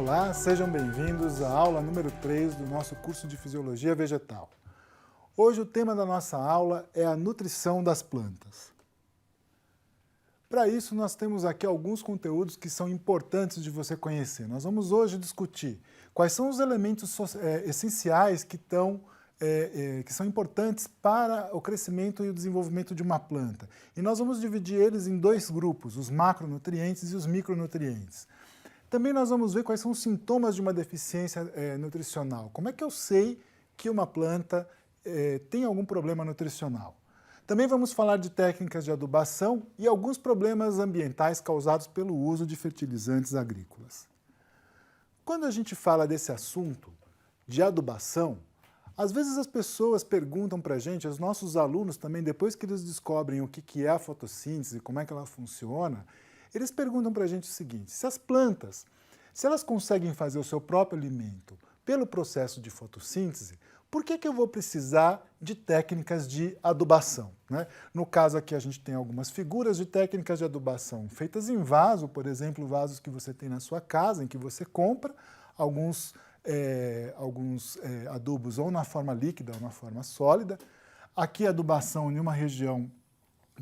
Olá, sejam bem-vindos à aula número 3 do nosso curso de Fisiologia Vegetal. Hoje o tema da nossa aula é a nutrição das plantas. Para isso nós temos aqui alguns conteúdos que são importantes de você conhecer. Nós vamos hoje discutir quais são os elementos essenciais que são importantes para o crescimento e o desenvolvimento de uma planta. E nós vamos dividir eles em dois grupos, os macronutrientes e os micronutrientes. Também nós vamos ver quais são os sintomas de uma deficiência nutricional. Como é que eu sei que uma planta tem algum problema nutricional? Também vamos falar de técnicas de adubação e alguns problemas ambientais causados pelo uso de fertilizantes agrícolas. Quando a gente fala desse assunto de adubação, às vezes as pessoas perguntam para a gente, os nossos alunos também, depois que eles descobrem o que é a fotossíntese, como é que ela funciona, eles perguntam para a gente o seguinte: se as plantas, se elas conseguem fazer o seu próprio alimento pelo processo de fotossíntese, por que eu vou precisar de técnicas de adubação, né? No caso aqui a gente tem algumas figuras de técnicas de adubação feitas em vaso, por exemplo, vasos que você tem na sua casa, em que você compra alguns adubos ou na forma líquida ou na forma sólida. Aqui a adubação em uma região,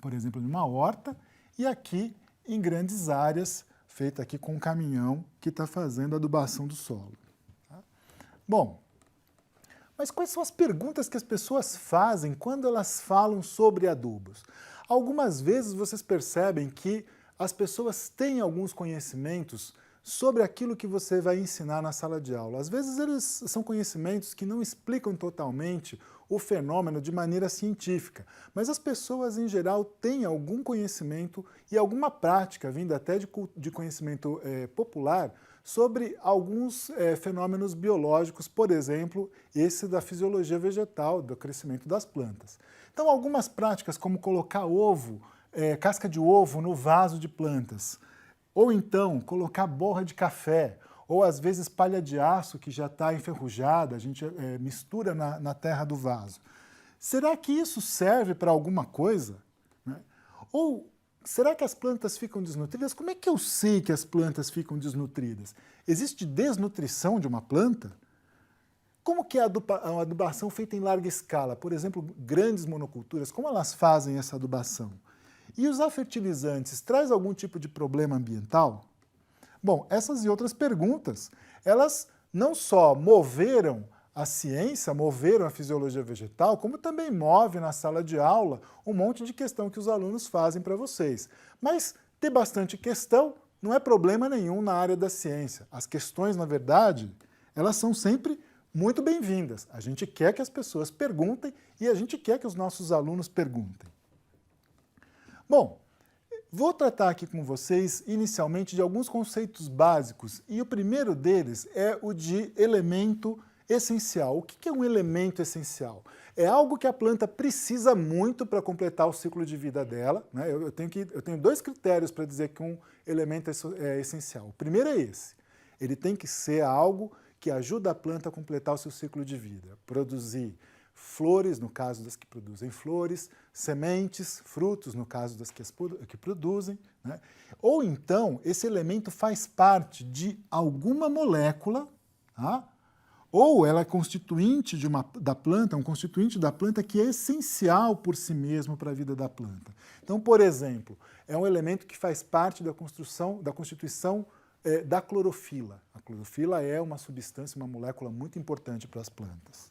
por exemplo, de uma horta, e aqui em grandes áreas, feita aqui com um caminhão que está fazendo a adubação do solo. Tá? Bom, mas quais são as perguntas que as pessoas fazem quando elas falam sobre adubos? Algumas vezes vocês percebem que as pessoas têm alguns conhecimentos sobre aquilo que você vai ensinar na sala de aula. Às vezes eles são conhecimentos que não explicam totalmente o fenômeno de maneira científica, mas as pessoas em geral têm algum conhecimento e alguma prática, vinda até de conhecimento popular, sobre alguns fenômenos biológicos, por exemplo, esse da fisiologia vegetal, do crescimento das plantas. Então algumas práticas como colocar casca de ovo no vaso de plantas, ou então colocar borra de café, ou às vezes palha de aço que já está enferrujada, a gente mistura na terra do vaso. Será que isso serve para alguma coisa? Né? Ou será que as plantas ficam desnutridas? Como é que eu sei que as plantas ficam desnutridas? Existe desnutrição de uma planta? Como que é a adubação feita em larga escala? Por exemplo, grandes monoculturas, como elas fazem essa adubação? E usar fertilizantes traz algum tipo de problema ambiental? Bom, essas e outras perguntas, elas não só moveram a ciência, moveram a fisiologia vegetal, como também move na sala de aula um monte de questão que os alunos fazem para vocês. Mas ter bastante questão não é problema nenhum na área da ciência. As questões, na verdade, elas são sempre muito bem-vindas. A gente quer que as pessoas perguntem e a gente quer que os nossos alunos perguntem. Bom, vou tratar aqui com vocês inicialmente de alguns conceitos básicos e o primeiro deles é o de elemento essencial. O que é um elemento essencial? É algo que a planta precisa muito para completar o ciclo de vida dela, né? Eu tenho dois critérios para dizer que um elemento é essencial. O primeiro é esse: ele tem que ser algo que ajuda a planta a completar o seu ciclo de vida, produzir flores, no caso das que produzem flores, sementes, frutos, no caso das que produzem, né? Ou então, esse elemento faz parte de alguma molécula, tá? Ou ela é constituinte da planta, um constituinte da planta que é essencial por si mesmo para a vida da planta. Então, por exemplo, é um elemento que faz parte da constituição da clorofila. A clorofila é uma substância, uma molécula muito importante para as plantas.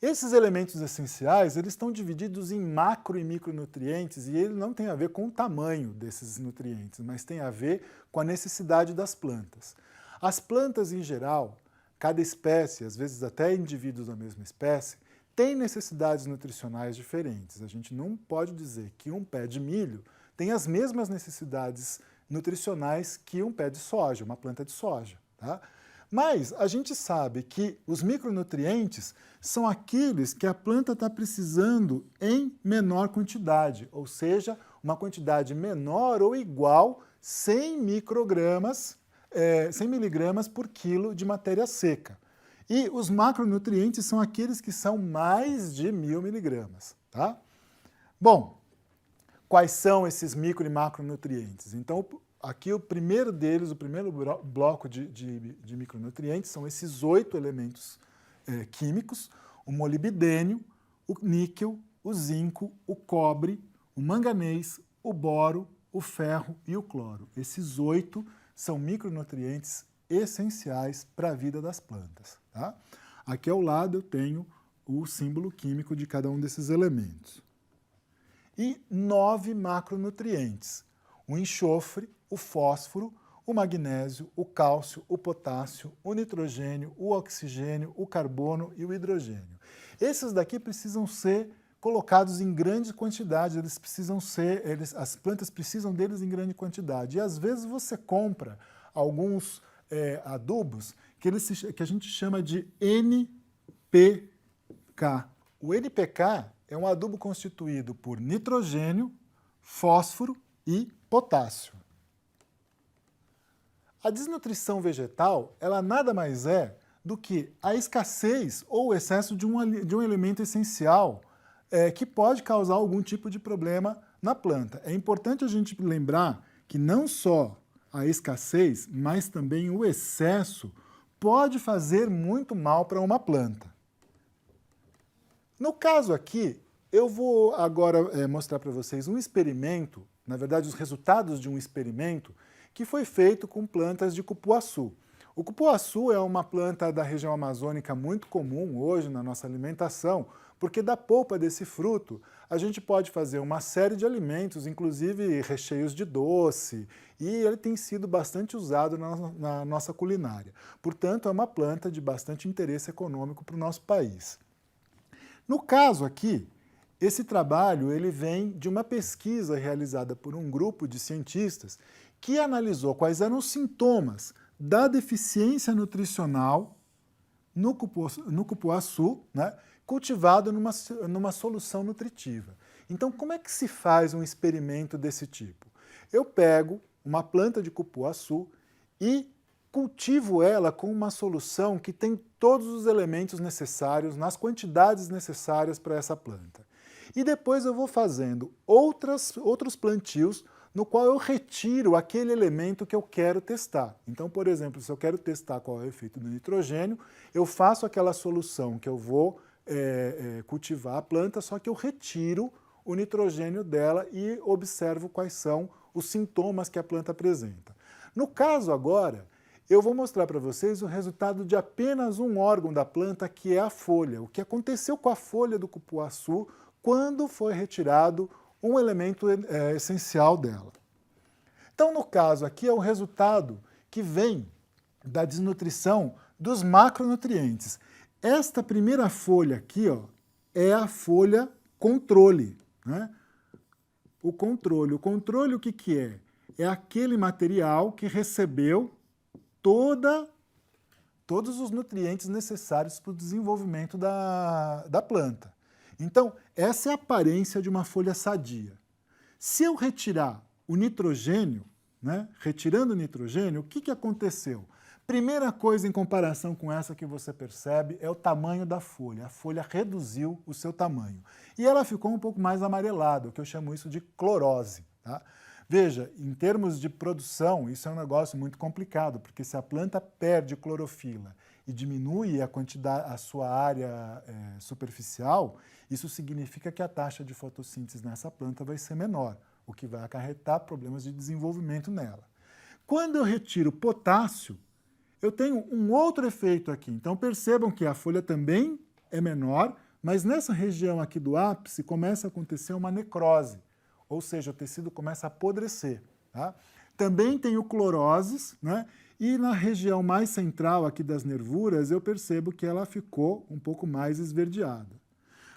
Esses elementos essenciais, eles estão divididos em macro e micronutrientes e ele não tem a ver com o tamanho desses nutrientes, mas tem a ver com a necessidade das plantas. As plantas em geral, cada espécie, às vezes até indivíduos da mesma espécie, têm necessidades nutricionais diferentes. A gente não pode dizer que um pé de milho tem as mesmas necessidades nutricionais que um pé de soja, uma planta de soja, tá? Mas a gente sabe que os micronutrientes são aqueles que a planta está precisando em menor quantidade, ou seja, uma quantidade menor ou igual 100 miligramas por quilo de matéria seca. E os macronutrientes são aqueles que são mais de 1000 miligramas. Tá? Bom, quais são esses micro e macronutrientes? Então, aqui o primeiro deles, o primeiro bloco de micronutrientes são esses 8 elementos químicos: o molibdênio, o níquel, o zinco, o cobre, o manganês, o boro, o ferro e o cloro. Esses 8 são micronutrientes essenciais para a vida das plantas. Tá? Aqui ao lado eu tenho o símbolo químico de cada um desses elementos. E 9 macronutrientes: o enxofre, o fósforo, o magnésio, o cálcio, o potássio, o nitrogênio, o oxigênio, o carbono e o hidrogênio. Esses daqui precisam ser colocados em grande quantidade, as plantas precisam deles em grande quantidade. E às vezes você compra alguns adubos que a gente chama de NPK. O NPK é um adubo constituído por nitrogênio, fósforo e potássio. A desnutrição vegetal, ela nada mais é do que a escassez ou o excesso de um elemento essencial que pode causar algum tipo de problema na planta. É importante a gente lembrar que não só a escassez, mas também o excesso pode fazer muito mal para uma planta. No caso aqui, eu vou agora mostrar para vocês um experimento, na verdade os resultados de um experimento que foi feito com plantas de cupuaçu. O cupuaçu é uma planta da região amazônica muito comum hoje na nossa alimentação, porque da polpa desse fruto a gente pode fazer uma série de alimentos, inclusive recheios de doce, e ele tem sido bastante usado na nossa culinária. Portanto, é uma planta de bastante interesse econômico para o nosso país. No caso aqui, esse trabalho ele vem de uma pesquisa realizada por um grupo de cientistas que analisou quais eram os sintomas da deficiência nutricional no cupuaçu, né, cultivado numa solução nutritiva. Então, como é que se faz um experimento desse tipo? Eu pego uma planta de cupuaçu e cultivo ela com uma solução que tem todos os elementos necessários, nas quantidades para essa planta. E depois eu vou fazendo outros plantios no qual eu retiro aquele elemento que eu quero testar. Então, por exemplo, se eu quero testar qual é o efeito do nitrogênio, eu faço aquela solução que eu vou cultivar a planta, só que eu retiro o nitrogênio dela e observo quais são os sintomas que a planta apresenta. No caso agora, eu vou mostrar para vocês o resultado de apenas um órgão da planta, que é a folha. O que aconteceu com a folha do cupuaçu quando foi retirado um elemento essencial dela. Então, no caso aqui, é o resultado que vem da desnutrição dos macronutrientes. Esta primeira folha aqui, ó, é a folha controle, né? O controle o que é? É aquele material que recebeu todos os nutrientes necessários para o desenvolvimento da planta. Então, essa é a aparência de uma folha sadia. Se eu retirar o nitrogênio, né, retirando o nitrogênio, o que aconteceu? Primeira coisa em comparação com essa que você percebe é o tamanho da folha. A folha reduziu o seu tamanho. E ela ficou um pouco mais amarelada, o que eu chamo isso de clorose. Tá? Veja, em termos de produção, isso é um negócio muito complicado, porque se a planta perde clorofila e diminui a sua área superficial, isso significa que a taxa de fotossíntese nessa planta vai ser menor, o que vai acarretar problemas de desenvolvimento nela. Quando eu retiro potássio, eu tenho um outro efeito aqui. Então percebam que a folha também é menor, mas nessa região aqui do ápice começa a acontecer uma necrose, ou seja, o tecido começa a apodrecer. Tá? Também tenho cloroses, né? E na região mais central aqui das nervuras eu percebo que ela ficou um pouco mais esverdeada.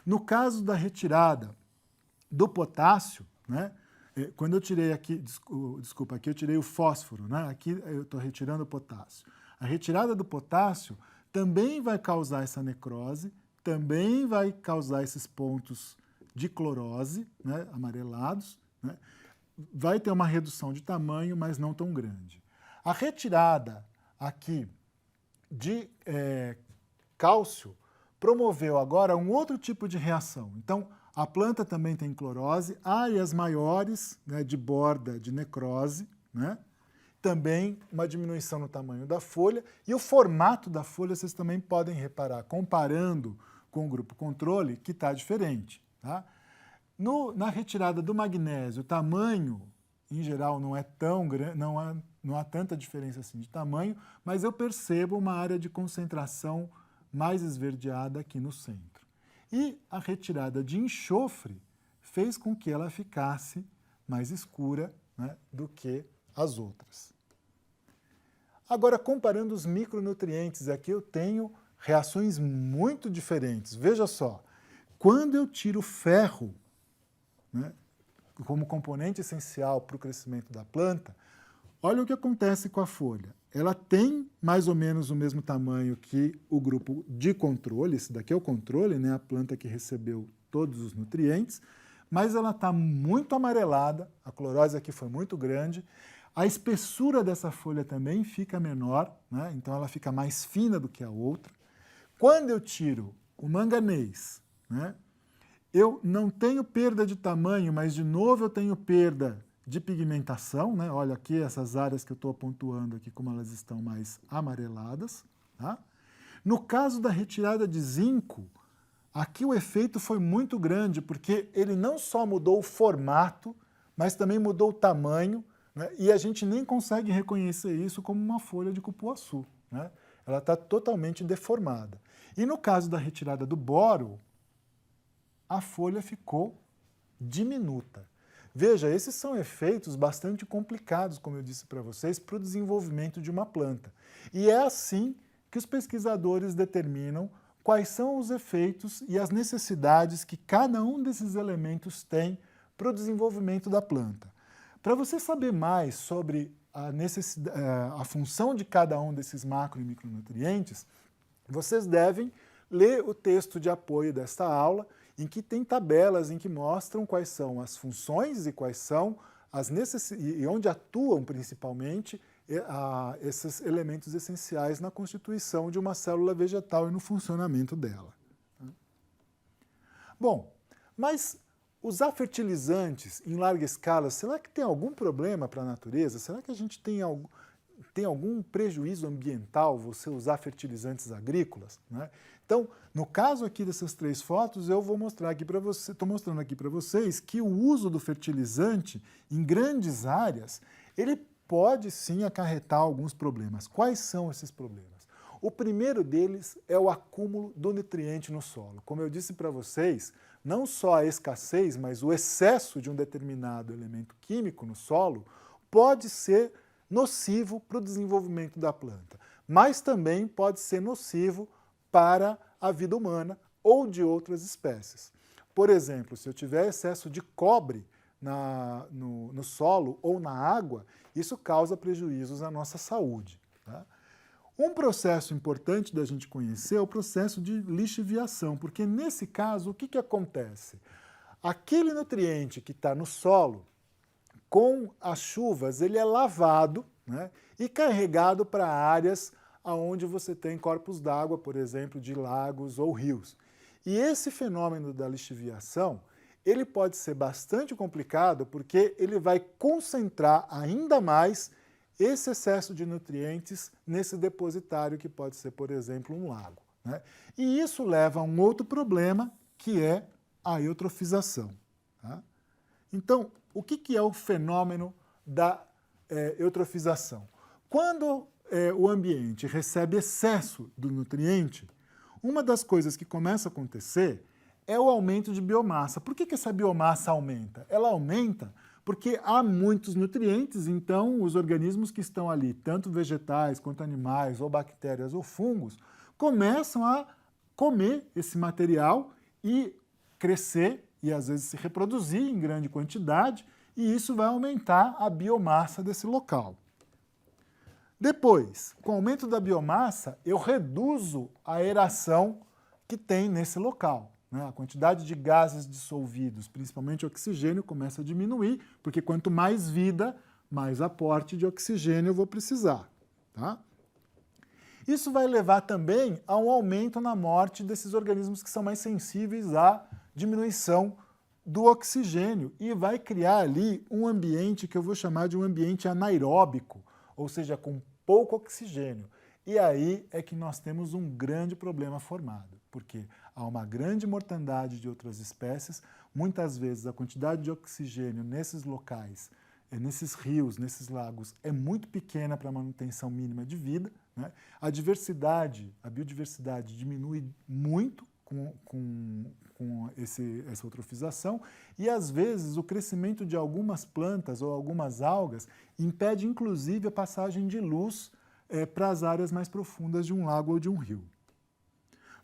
No caso da retirada do potássio, né? Quando eu tirei aqui, desculpa, aqui eu tirei o fósforo, né? Aqui eu estou retirando o potássio. A retirada do potássio também vai causar essa necrose, também vai causar esses pontos de clorose, né, amarelados, né? Vai ter uma redução de tamanho, mas não tão grande. A retirada aqui de cálcio promoveu agora um outro tipo de reação. Então, a planta também tem clorose, áreas maiores, né, de borda de necrose, né? também uma diminuição no tamanho da folha, e o formato da folha vocês também podem reparar, comparando com o grupo controle, que está diferente. Tá? Na retirada do magnésio, o tamanho, em geral, não é tão grande, não há tanta diferença assim de tamanho, mas eu percebo uma área de concentração mais esverdeada aqui no centro. E a retirada de enxofre fez com que ela ficasse mais escura, né, do que as outras. Agora, comparando os micronutrientes, aqui eu tenho reações muito diferentes. Veja só, quando eu tiro ferro, né, como componente essencial para o crescimento da planta, olha o que acontece com a folha. Ela tem mais ou menos o mesmo tamanho que o grupo de controle, esse daqui é o controle, né, a planta que recebeu todos os nutrientes, mas ela está muito amarelada, a clorose aqui foi muito grande, a espessura dessa folha também fica menor, né, então ela fica mais fina do que a outra. Quando eu tiro o manganês, né, eu não tenho perda de tamanho, mas de novo eu tenho perda de pigmentação, né? Olha aqui essas áreas que eu estou pontuando aqui, como elas estão mais amareladas. Tá? No caso da retirada de zinco, aqui o efeito foi muito grande, porque ele não só mudou o formato, mas também mudou o tamanho, né? E a gente nem consegue reconhecer isso como uma folha de cupuaçu. Né? Ela está totalmente deformada. E no caso da retirada do boro, a folha ficou diminuta. Veja, esses são efeitos bastante complicados, como eu disse para vocês, para o desenvolvimento de uma planta. E é assim que os pesquisadores determinam quais são os efeitos e as necessidades que cada um desses elementos tem para o desenvolvimento da planta. Para você saber mais sobre a função de cada um desses macro e micronutrientes, vocês devem ler o texto de apoio desta aula, em que tem tabelas em que mostram quais são as funções e quais são as necessidades, e onde atuam principalmente esses elementos essenciais na constituição de uma célula vegetal e no funcionamento dela. Bom, mas usar fertilizantes em larga escala, será que tem algum problema para a natureza? Será que a gente tem algum prejuízo ambiental você usar fertilizantes agrícolas? Né? Então, no caso aqui dessas três fotos, eu vou mostrar aqui para vocês, estou mostrando aqui para vocês que o uso do fertilizante em grandes áreas, ele pode sim acarretar alguns problemas. Quais são esses problemas? O primeiro deles é o acúmulo do nutriente no solo. Como eu disse para vocês, não só a escassez, mas o excesso de um determinado elemento químico no solo pode ser nocivo para o desenvolvimento da planta, mas também pode ser nocivo para a vida humana ou de outras espécies. Por exemplo, se eu tiver excesso de cobre no solo ou na água, isso causa prejuízos à nossa saúde. Tá? Um processo importante da gente conhecer é o processo de lixiviação, porque nesse caso, o que acontece? Aquele nutriente que está no solo, com as chuvas, ele é lavado, né, e carregado para áreas onde você tem corpos d'água, por exemplo, de lagos ou rios. E esse fenômeno da lixiviação, ele pode ser bastante complicado porque ele vai concentrar ainda mais esse excesso de nutrientes nesse depositário que pode ser, por exemplo, um lago. Né? E isso leva a um outro problema, que é a eutrofização. Tá? Então, o que é o fenômeno da eutrofização? Quando o ambiente recebe excesso do nutriente, uma das coisas que começa a acontecer é o aumento de biomassa. Por que essa biomassa aumenta? Ela aumenta porque há muitos nutrientes, então os organismos que estão ali, tanto vegetais quanto animais, ou bactérias ou fungos, começam a comer esse material e crescer e às vezes se reproduzir em grande quantidade, e isso vai aumentar a biomassa desse local. Depois, com o aumento da biomassa, eu reduzo a aeração que tem nesse local. Né? A quantidade de gases dissolvidos, principalmente oxigênio, começa a diminuir, porque quanto mais vida, mais aporte de oxigênio eu vou precisar. Tá? Isso vai levar também a um aumento na morte desses organismos que são mais sensíveis à diminuição do oxigênio e vai criar ali um ambiente que eu vou chamar de um ambiente anaeróbico, ou seja, com pouco oxigênio. E aí é que nós temos um grande problema formado, porque há uma grande mortandade de outras espécies, muitas vezes a quantidade de oxigênio nesses locais, nesses rios, nesses lagos, é muito pequena para a manutenção mínima de vida, né? A biodiversidade diminui muito com essa eutrofização e, às vezes, o crescimento de algumas plantas ou algumas algas impede, inclusive, a passagem de luz para as áreas mais profundas de um lago ou de um rio.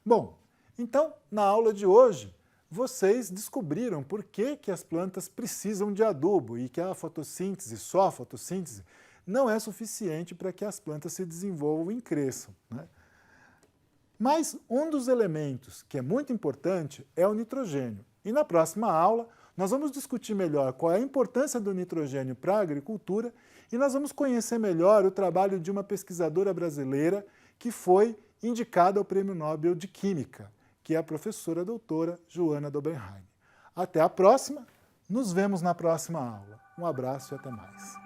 Bom, então, na aula de hoje, vocês descobriram por que as plantas precisam de adubo e que a fotossíntese, só a fotossíntese, não é suficiente para que as plantas se desenvolvam e cresçam, né? Mas um dos elementos que é muito importante é o nitrogênio. E na próxima aula, nós vamos discutir melhor qual é a importância do nitrogênio para a agricultura e nós vamos conhecer melhor o trabalho de uma pesquisadora brasileira que foi indicada ao Prêmio Nobel de Química, que é a professora doutora Joana Dobenheim. Até a próxima, nos vemos na próxima aula. Um abraço e até mais.